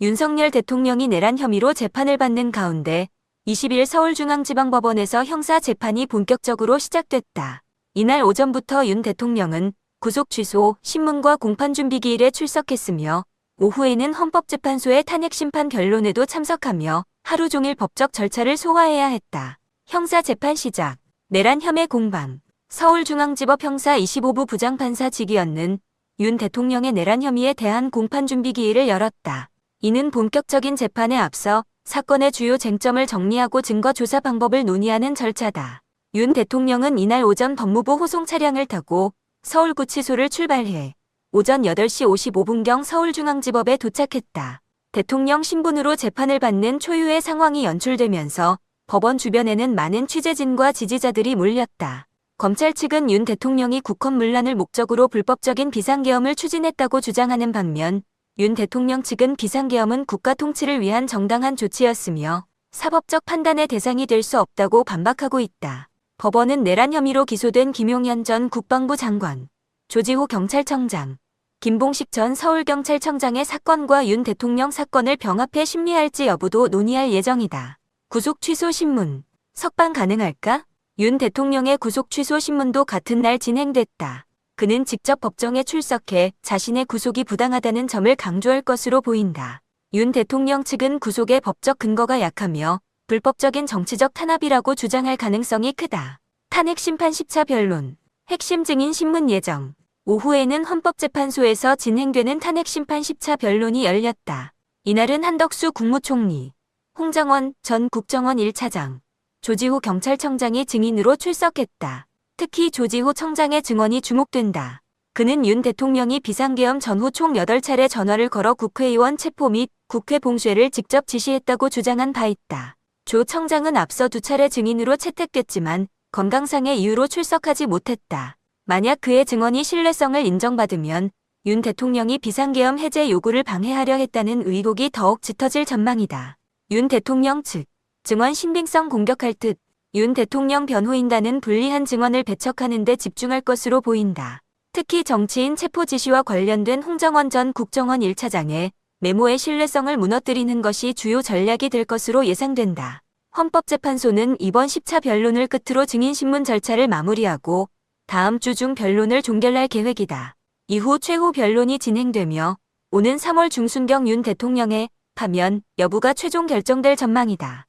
윤석열 대통령이 내란 혐의로 재판을 받는 가운데 20일 서울중앙지방법원에서 형사 재판이 본격적으로 시작됐다. 이날 오전부터 윤 대통령은 구속 취소, 신문과 공판준비기일에 출석했으며 오후에는 헌법재판소의 탄핵심판 변론에도 참석하며 하루 종일 법적 절차를 소화해야 했다. 형사 재판 시작. 내란 혐의 공방. 서울중앙지법 형사 25부 부장판사 직위였는 윤 대통령의 내란 혐의에 대한 공판준비기일을 열었다. 이는 본격적인 재판에 앞서 사건의 주요 쟁점을 정리하고 증거 조사 방법을 논의하는 절차다. 윤 대통령은 이날 오전 법무부 호송 차량을 타고 서울구치소를 출발해 오전 8시 55분경 서울중앙지법에 도착했다. 대통령 신분으로 재판을 받는 초유의 상황이 연출되면서 법원 주변에는 많은 취재진과 지지자들이 몰렸다. 검찰 측은 윤 대통령이 국헌문란을 목적으로 불법적인 비상계엄을 추진했다고 주장하는 반면 윤 대통령 측은 비상계엄은 국가 통치를 위한 정당한 조치였으며 사법적 판단의 대상이 될 수 없다고 반박하고 있다. 법원은 내란 혐의로 기소된 김용현 전 국방부 장관, 조지호 경찰청장, 김봉식 전 서울경찰청장의 사건과 윤 대통령 사건을 병합해 심리할지 여부도 논의할 예정이다. 구속 취소 신문. 석방 가능할까? 윤 대통령의 구속 취소 신문도 같은 날 진행됐다. 그는 직접 법정에 출석해 자신의 구속이 부당하다는 점을 강조할 것으로 보인다. 윤 대통령 측은 구속의 법적 근거가 약하며 불법적인 정치적 탄압이라고 주장할 가능성이 크다. 탄핵심판 10차 변론. 핵심 증인 신문 예정. 오후에는 헌법재판소에서 진행되는 탄핵심판 10차 변론이 열렸다. 이날은 한덕수 국무총리, 홍정원 전 국정원 1차장, 조지호 경찰청장이 증인으로 출석했다. 특히 조지호 청장의 증언이 주목된다. 그는 윤 대통령이 비상계엄 전후 총 8차례 전화를 걸어 국회의원 체포 및 국회 봉쇄를 직접 지시했다고 주장한 바 있다. 조 청장은 앞서 2차례 증인으로 채택됐지만 건강상의 이유로 출석하지 못했다. 만약 그의 증언이 신뢰성을 인정받으면 윤 대통령이 비상계엄 해제 요구를 방해하려 했다는 의혹이 더욱 짙어질 전망이다. 윤 대통령 측 증언 신빙성 공격할 듯 윤 대통령 변호인단은 불리한 증언을 배척하는 데 집중할 것으로 보인다. 특히 정치인 체포 지시와 관련된 홍정원 전 국정원 1차장의 메모의 신뢰성을 무너뜨리는 것이 주요 전략이 될 것으로 예상된다. 헌법재판소는 이번 10차 변론을 끝으로 증인신문 절차를 마무리하고 다음 주 중 변론을 종결할 계획이다. 이후 최후 변론이 진행되며 오는 3월 중순경 윤 대통령의 파면 여부가 최종 결정될 전망이다.